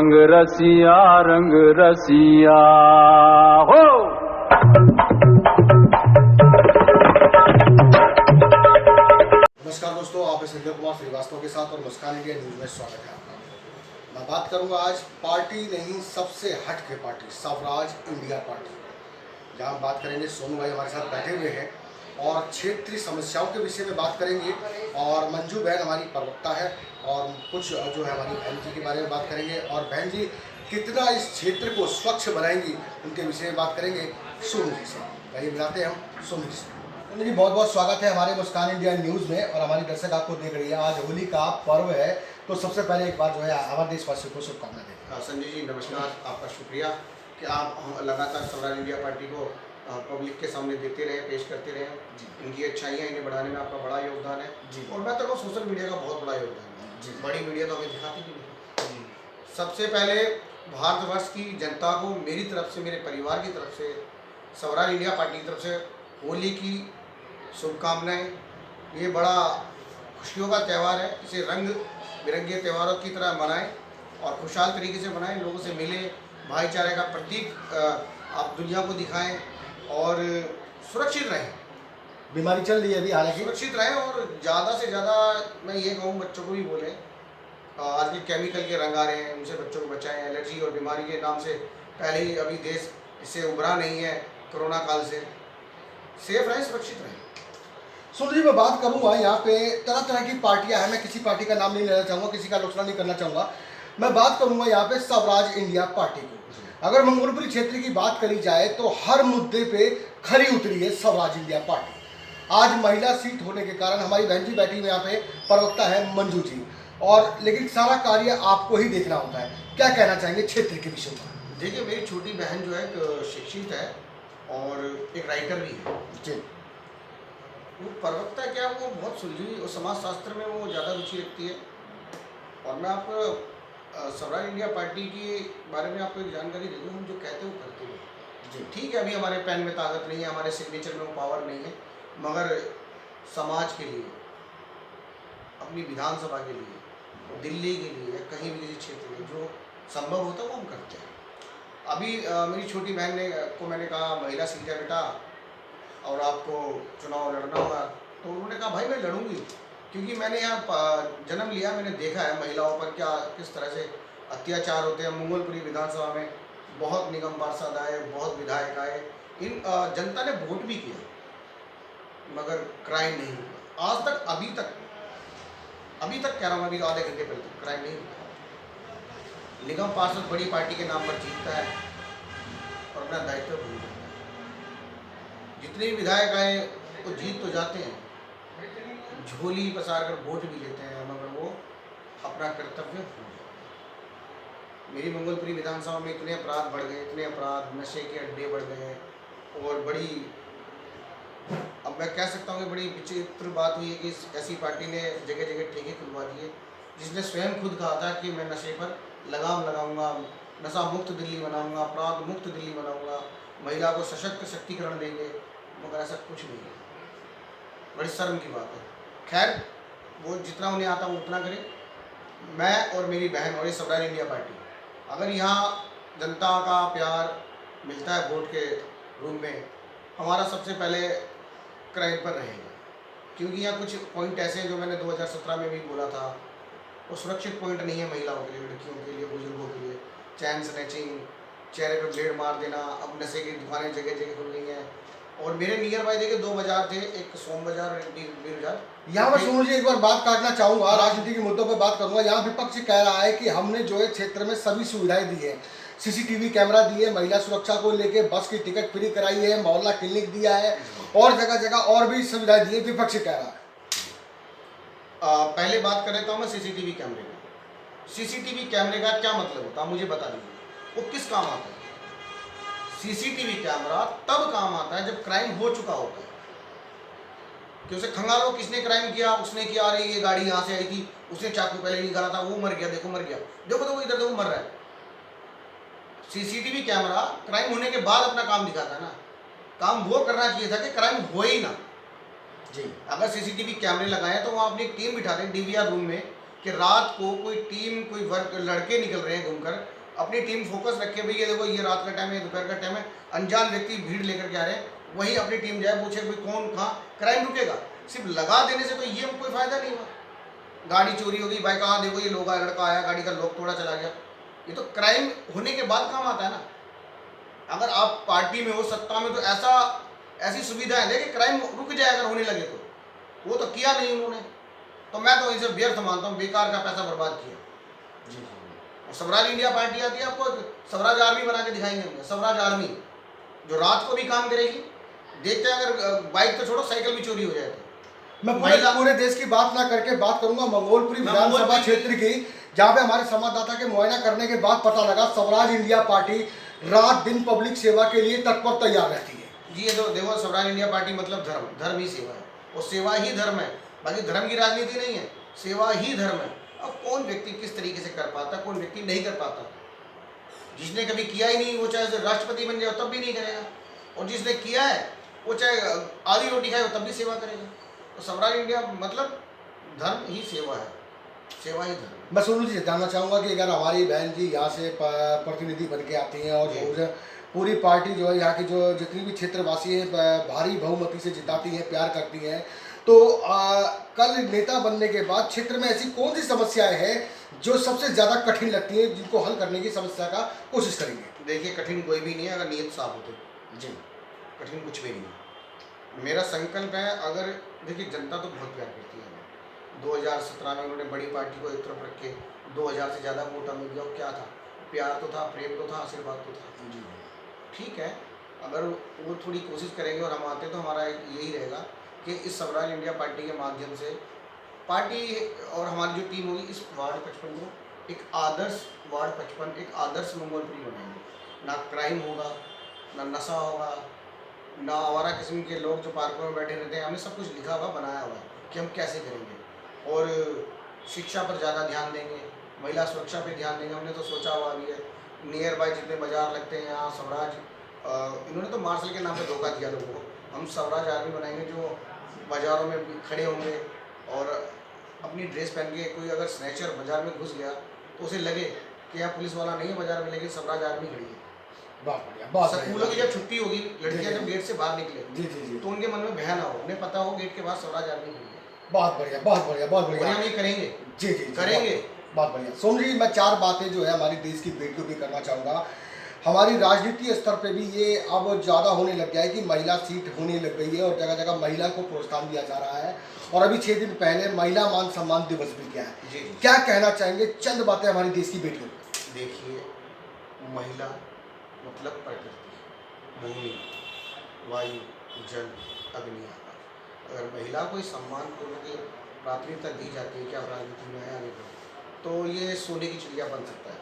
रंग रसिया हो। नमस्कार दोस्तों, आप संजय कुमार श्रीवास्तव के साथ और मुस्कान इंडिया न्यूज में स्वागत है आपका। मैं बात करूंगा आज पार्टी नहीं सबसे हट के पार्टी, स्वराज इंडिया पार्टी, जहां हम बात करेंगे। सोनू भाई हमारे साथ बैठे हुए हैं और क्षेत्रीय समस्याओं के विषय में बात करेंगे। और मंजू बहन हमारी प्रवक्ता है और कुछ जो है हमारी बहन जी के बारे में बात करेंगे। और बहन जी कितना इस क्षेत्र को स्वच्छ बनाएंगी उनके विषय में बात करेंगे सोनू जी से। भाई मिलाते हैं हम सोनू जी से। सोनू जी बहुत बहुत स्वागत है हमारे मुस्कान इंडिया न्यूज़ में। और हमारी दर्शक आपको देख रही है, आज होली का पर्व है, तो सबसे पहले एक बार जो है हमारे देशवासियों को शुभकामनाएं दें। संजय जी नमस्कार, आपका शुक्रिया कि आप लगातार स्वराज इंडिया पार्टी को पब्लिक के सामने देते रहे, पेश करते रहे। इनकी अच्छाइयाँ इन्हें बढ़ाने में आपका बड़ा योगदान है जी। और मैं तो कहूँ सोशल मीडिया का बहुत बड़ा योगदान है जी। बड़ी मीडिया तो हमें दिखाती भी नहीं। सबसे पहले भारतवर्ष की जनता को मेरी तरफ से, मेरे परिवार की तरफ से, स्वराज इंडिया पार्टी की तरफ से होली की शुभकामनाएं। ये बड़ा खुशियों का त्यौहार है, इसे रंग बिरंगे त्योहारों की तरह मनाएं और खुशहाल तरीके से मनाएं। लोगों से मिलें, भाईचारे का प्रतीक आप दुनिया को दिखाएं और सुरक्षित रहें। बीमारी चल रही है अभी, हालांकि सुरक्षित रहें और ज़्यादा से ज़्यादा मैं ये कहूँ बच्चों को भी बोलें, आज के केमिकल के रंग आ रहे हैं, उनसे बच्चों को बचाएं। एलर्जी और बीमारी के नाम से पहले ही अभी देश इससे उभरा नहीं है कोरोना काल से। सेफ रहें, सुरक्षित रहें। सोनू जी मैं बात करूंगा, यहाँ पे तरह तरह की पार्टियां हैं, मैं किसी पार्टी का नाम नहीं लेना चाहूँगा, किसी का आलोचना नहीं करना चाहूँगा। मैं बात करूंगा यहाँ पे स्वराज इंडिया पार्टी को। अगर मंगोलपुरी क्षेत्र की बात करी जाए तो हर मुद्दे पे खरी उतरी है स्वराज इंडिया पार्टी। आज महिला सीट होने के कारण हमारी बहन जी बैठी हुई यहाँ पे प्रवक्ता है मंजू जी, और लेकिन सारा कार्य आपको ही देखना होता है। क्या कहना चाहेंगे क्षेत्र के विषय में? देखिए, मेरी छोटी बहन जो है शिक्षित है और एक राइटर भी है जी। वो प्रवक्ता क्या, वो बहुत सुलझी और समाज शास्त्र में वो ज़्यादा रुचि रखती है। और मैं आपको स्वराज इंडिया पार्टी के बारे में आपको एक जानकारी दे दूँ। हम जो कहते हैं वो करते हैं जी। ठीक है, अभी हमारे पेन में ताकत नहीं है, हमारे सिग्नेचर में वो पावर नहीं है, मगर समाज के लिए, अपनी विधानसभा के लिए, दिल्ली के लिए, कहीं भी किसी क्षेत्र में जो संभव होता है वो हम करते हैं। अभी मेरी छोटी बहन को मैंने कहा महिला सीट है बेटा और आपको चुनाव लड़ना होगा, तो उन्होंने कहा भाई मैं लड़ूंगी, क्योंकि मैंने यहाँ जन्म लिया, मैंने देखा है महिलाओं पर क्या किस तरह से अत्याचार होते हैं। मंगोलपुरी विधानसभा में बहुत निगम पार्षद आए, बहुत विधायक आए, इन जनता ने वोट भी किया मगर क्राइम नहीं हुआ आज तक। अभी तक कह रहा हूँ, अभी आधे घंटे पहले तक क्राइम नहीं हुआ। निगम पार्षद बड़ी पार्टी के नाम पर जीतता है और अपना दायित्व भूल जाता है। जितने भी विधायक आए वो जीत तो जाते हैं, झोली पसार कर वोट भी लेते हैं, मगर वो अपना कर्तव्य भूल जाते हैं। मेरी मंगोलपुरी विधानसभा में इतने अपराध बढ़ गए, इतने अपराध, नशे के अड्डे बढ़ गए हैं। और बड़ी, अब मैं कह सकता हूँ कि बड़ी विचित्र बात हुई है कि ऐसी पार्टी ने जगह जगह ठेके खुलवा दिए, जिसने स्वयं खुद कहा था कि मैं नशे पर लगाम लगाऊंगा, नशा मुक्त दिल्ली बनाऊंगा, अपराध मुक्त दिल्ली बनाऊंगा, महिला को सशक्त शक्तिकरण देंगे, मगर ऐसा कुछ नहीं है। बड़ी शर्म की बात है। खैर, वो जितना उन्हें आता वो उतना करें। मैं और मेरी बहन और ये स्वराज इंडिया पार्टी, अगर यहाँ जनता का प्यार मिलता है वोट के रूप में, हमारा सबसे पहले क्राइम पर रहेगा। क्योंकि यहाँ कुछ पॉइंट ऐसे हैं जो मैंने 2017 में भी बोला था, वो सुरक्षित पॉइंट नहीं है महिलाओं के लिए, लड़कियों के लिए, बुजुर्गों के लिए। चैन स्नैचिंग, चेहरे पर ब्लेड मार देना, अब नशे की दुकानें जगह जगह खुल गई हैं। और मेरे नियर बाय देखिए 2 बाजार थे, एक सोम बाजार और एक बीर बाजार। यहाँ मैं सोनू जी एक बार बात काटना चाहूँगा, राजनीति के मुद्दों पर बात करूँगा। यहाँ विपक्ष कह रहा है कि हमने जो है क्षेत्र में सभी सुविधाएं दी है, सीसीटीवी कैमरा दिए, महिला सुरक्षा को लेके बस की टिकट फ्री कराई है, मोहल्ला क्लिनिक दिया है और जगह जगह और भी सुविधाएं दी है। विपक्ष कह रहा है। पहले बात करें तो मैं सीसीटीवी कैमरे का। सीसीटीवी कैमरे का क्या मतलब होता है मुझे बता दीजिए, वो किस काम आता है? सीसीटीवी कैमरा तब काम आता है जब क्राइम हो चुका होता है, कि उसे खंगालो किसने क्राइम किया, उसने किया, अरे ये गाड़ी यहाँ से आई थी, उसने चाकू पहले निकाला था, वो मर गया, देखो मर गया, देखो देखो इधर देखो मर रहा है। सीसीटीवी कैमरा क्राइम होने के बाद अपना काम दिखाता है ना। काम वो करना चाहिए था कि क्राइम हो ही ना जी। अगर सीसीटीवी कैमरे लगाए तो वहाँ अपनी टीम बिठा दें डीवीआर रूम में, कि रात को कोई टीम, कोई वर्क लड़के निकल रहे हैं घूमकर, अपनी टीम फोकस रखे, भैया देखो ये रात का टाइम है, दोपहर का टाइम है, अनजान व्यक्ति भीड़ लेकर के आ रहे हैं, वही अपनी टीम जाए, पूछे भाई कौन कहाँ, क्राइम रुकेगा। सिर्फ लगा देने से तो ये कोई फायदा नहीं हुआ। गाड़ी चोरी होगी, भाई कहाँ देखो ये लोग आया, लड़का आया, गाड़ी का लॉक तोड़ा चला गया, ये तो क्राइम होने के बाद काम आता है ना। अगर आप पार्टी में हो, सत्ता में, तो ऐसी सुविधाएं दें कि क्राइम रुक जाए अगर होने लगे तो। वो तो किया नहीं उन्होंने, तो मैं तो इसे व्यर्थ मानता हूँ, बेकार का पैसा बर्बाद किया। जी और स्वराज इंडिया पार्टी आती है, आपको स्वराज आर्मी बना के दिखाएंगे हम, स्वराज आर्मी जो रात को भी काम करेगी। देखते हैं अगर बाइक तो छोड़ो, साइकिल भी चोरी हो जाए तो। मैं पूरे देश की बात ना करके बात करूंगा मंगोलपुरी विधानसभा क्षेत्र की, जहां पे हमारे संवाददाता के मुआयना करने के बाद पता लगा स्वराज इंडिया पार्टी रात दिन पब्लिक सेवा के लिए तत्पर तैयार रहती है। जी ये तो देखो, स्वराज इंडिया पार्टी मतलब धर्म, धर्म ही सेवा है, और सेवा ही धर्म है, बाकी धर्म की राजनीति नहीं है, सेवा ही धर्म है। अब कौन व्यक्ति किस तरीके से कर पाता, कौन व्यक्ति नहीं कर पाता। जिसने कभी किया ही नहीं, वो चाहे राष्ट्रपति बन जाए तब भी नहीं करेगा, और जिसने किया है वो चाहे आधी रोटी खाए तब भी सेवा करेगा। तो स्वराज इंडिया मतलब धर्म ही सेवा है, सेवा ही धर्म। मैं सोनू जी से जानना चाहूँगा कि अगर हमारी बहन जी यहाँ से प्रतिनिधि बन के आती हैं और पूरी पार्टी जो है यहाँ की जो जितनी भी क्षेत्रवासी है भारी बहुमति से जिताती हैं, प्यार करती हैं, तो कल नेता बनने के बाद क्षेत्र में ऐसी कौन सी समस्याएं हैं जो सबसे ज़्यादा कठिन लगती हैं, जिनको हल करने की समस्या का कोशिश करेंगे? देखिए, कठिन कोई भी नहीं है अगर नीयत साफ हो तो। जी, कठिन कुछ भी नहीं है। मेरा संकल्प है, अगर देखिए जनता तो बहुत प्यार करती है। 2017 में उन्होंने बड़ी पार्टी को एक तरफ रख के 2000 से ज़्यादा वोट हमें दिया, क्या था? प्यार तो था, प्रेम तो था, आशीर्वाद तो था। जी, ठीक है, अगर वो थोड़ी कोशिश करेंगे और हम आते तो हमारा यही रहेगा कि इस स्वराज इंडिया पार्टी के माध्यम से पार्टी और हमारी जो टीम होगी, इस वार्ड 55 को एक आदर्श वार्ड 55, एक आदर्श मंगोलपुरी बनाएंगे। ना क्राइम होगा, ना नशा होगा, ना आवारा किस्म के लोग जो पार्कों में बैठे रहते हैं। हमने सब कुछ लिखा हुआ, बनाया हुआ है कि हम कैसे करेंगे, और शिक्षा पर ज़्यादा ध्यान देंगे, महिला सुरक्षा पर ध्यान देंगे। हमने तो सोचा हुआ भी है, नियर बाय जितने बाजार लगते हैं यहाँ स्वराज, इन्होंने तो मार्शल के नाम पे धोखा दिया लोगों को, हम स्वराज आर्मी बनाएंगे जो बाज़ारों में खड़े होंगे, और अपनी ड्रेस पहन के कोई अगर स्नैचर बाज़ार में घुस गया तो उसे लगे कि यहाँ पुलिस वाला नहीं है बाज़ार में, लेकिन स्वराज आर्मी खड़ी है। बहुत बढ़िया, बहुत बढ़िया। स्कूलों की जब छुट्टी होगी, लड़कियाँ जब गेट से बाहर निकले, जी जी जी, तो उनके मन में भय ना हो, उन्हें पता हो गेट के बाद स्वराज आर्मी खड़ी है। बहुत बढ़िया, बहुत बढ़िया, बहुत और बढ़िया। हम ये करेंगे। जी जी जी, करेंगे। बहुत बढ़िया। सोनू जी, मैं 4 बातें जो है हमारी देश की बेटियों की करना चाहूँगा। हमारी राजनीति स्तर पे भी ये अब ज़्यादा होने लग गया है कि महिला सीट होने लग गई है और जगह जगह महिला को प्रोत्साहन दिया जा रहा है, और अभी 6 दिन पहले महिला मान सम्मान दिवस भी किया है। जी जी। क्या कहना चाहेंगे, चंद बातें हमारी देश की बेटियों को? देखिए, महिला मतलब प्रकृति, भूमि, वायु, जल, अग्नि, आकाश। अगर महिला को सम्मान पूर्वक प्राथमिकता दी जाती है कि आप राजनीति में आगे बढ़ो, तो ये सोने की चिड़िया बन सकता है।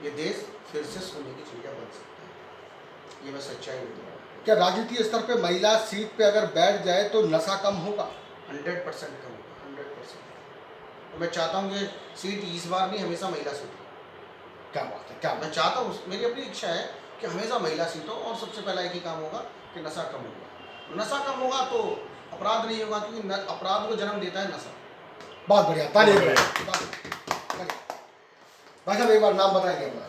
ये देश फिर से सोने की चिड़िया बन सकता है, ये मैं सच्चाई बोल रहा हूँ। क्या राजनीति स्तर पे महिला सीट पे अगर बैठ जाए तो नशा कम होगा? 100% कम होगा, 100%। तो मैं चाहता हूँ कि सीट इस बार नहीं, हमेशा महिला सीट हो। क्या बात है, क्या बात मैं चाहता हूँ, मेरी अपनी इच्छा है कि हमेशा महिला सीट हो, और सबसे पहला एक ही काम होगा कि नशा कम होगा। नशा कम होगा तो अपराध नहीं होगा, क्योंकि अपराध को जन्म देता है नशा। बहुत बढ़िया, तालियां। भाई साहब एक बार नाम बताएंगे अपना?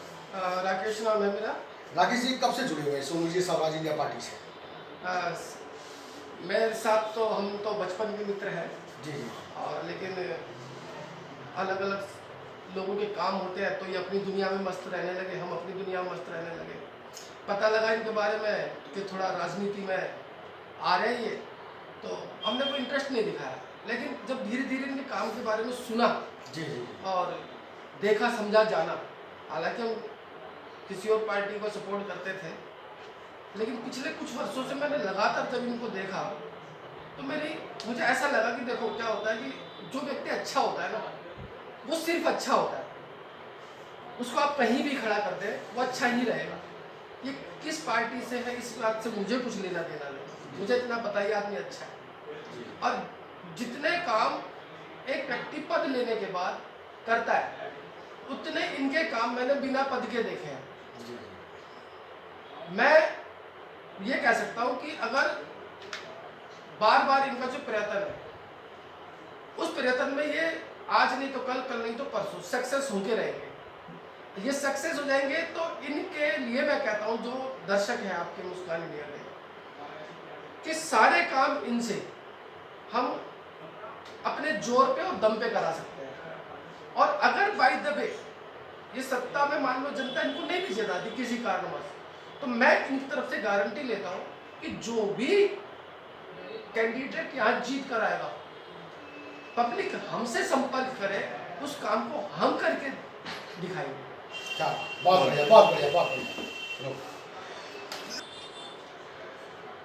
राकेश नाम है मेरा। राकेश जी, कब से जुड़े हुए हैं सोनू जी स्वराज इंडिया पार्टी से? मेरे साथ तो हम तो बचपन के मित्र हैं जी जी, और लेकिन अलग अलग लोगों के काम होते हैं तो ये अपनी दुनिया में मस्त रहने लगे, हम अपनी दुनिया में मस्त रहने लगे। पता लगा इनके बारे में कि थोड़ा राजनीति में आ रहे हैं ये, तो हमने कोई इंटरेस्ट नहीं दिखाया, लेकिन जब धीरे धीरे इनके काम के बारे में सुना जी जी, और देखा, समझा, जाना। हालांकि हम किसी और पार्टी को सपोर्ट करते थे, लेकिन पिछले कुछ वर्षों से मैंने लगातार जब इनको देखा तो मुझे ऐसा लगा कि देखो क्या होता है कि जो व्यक्ति अच्छा होता है ना, वो सिर्फ अच्छा होता है, उसको आप कहीं भी खड़ा कर दें वो अच्छा ही रहेगा। ये किस पार्टी से है इस बात से मुझे कुछ लेना देना नहीं, मुझे इतना पता ही आदमी अच्छा है। और जितने काम एक व्यक्ति पद लेने के बाद करता है, उतने इनके काम मैंने बिना पद के देखे हैं। मैं ये कह सकता हूं कि अगर बार बार इनका जो प्रयत्न है, उस प्रयत्न में ये आज नहीं तो कल, कल नहीं तो परसों सक्सेस होके रहेंगे। ये सक्सेस हो जाएंगे तो इनके लिए मैं कहता हूँ, जो दर्शक हैं आपके मुस्कान इंडिया में, कि सारे काम इनसे हम अपने जोर पे और दम पे करा सकते हैं। और अगर बाय द वे ये सत्ता में मान लो जनता इनको नहीं भी जिताती किसी कारणवश, तो मैं इनकी तरफ से गारंटी लेता हूँ कि जो भी कैंडिडेट यहाँ जीत कर आएगा, पब्लिक हमसे संपर्क करे, उस काम को हम करके दिखाएंगे। क्या बहुत बढ़िया, बहुत बढ़िया, बहुत बढ़िया।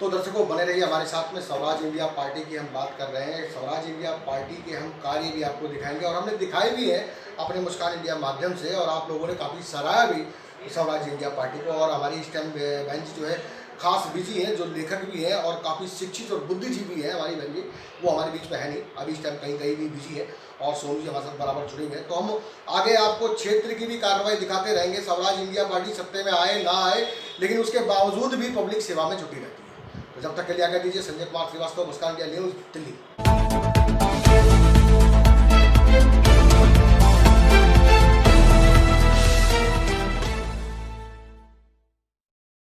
तो दर्शकों बने रहिए हमारे साथ में। स्वराज इंडिया पार्टी की हम बात कर रहे हैं। स्वराज इंडिया पार्टी के हम कार्य भी आपको दिखाएंगे और हमने दिखाए भी है अपने मुस्कान इंडिया माध्यम से, और आप लोगों ने काफ़ी सराहा भी स्वराज इंडिया पार्टी को। और हमारी इस टाइम बेंच जो है खास बिजी है, जो लेखक भी हैं और काफ़ी शिक्षित और बुद्धिजीवी है हमारी बहन जी, वो हमारे बीच में है नहीं अभी इस टाइम, कहीं कहीं भी बिजी है, और सोनू जी हमारे साथ बराबर जुड़ेंगे। तो हम आगे आपको क्षेत्र की भी कार्रवाई दिखाते रहेंगे। स्वराज इंडिया पार्टी सत्ते में आए ना आए, लेकिन उसके बावजूद भी पब्लिक सेवा में जुटी रहती है। तो जब तक के लिए आगे दीजिए। संजय कुमार श्रीवास्तव, मुस्कान इंडिया न्यूज़, दिल्ली।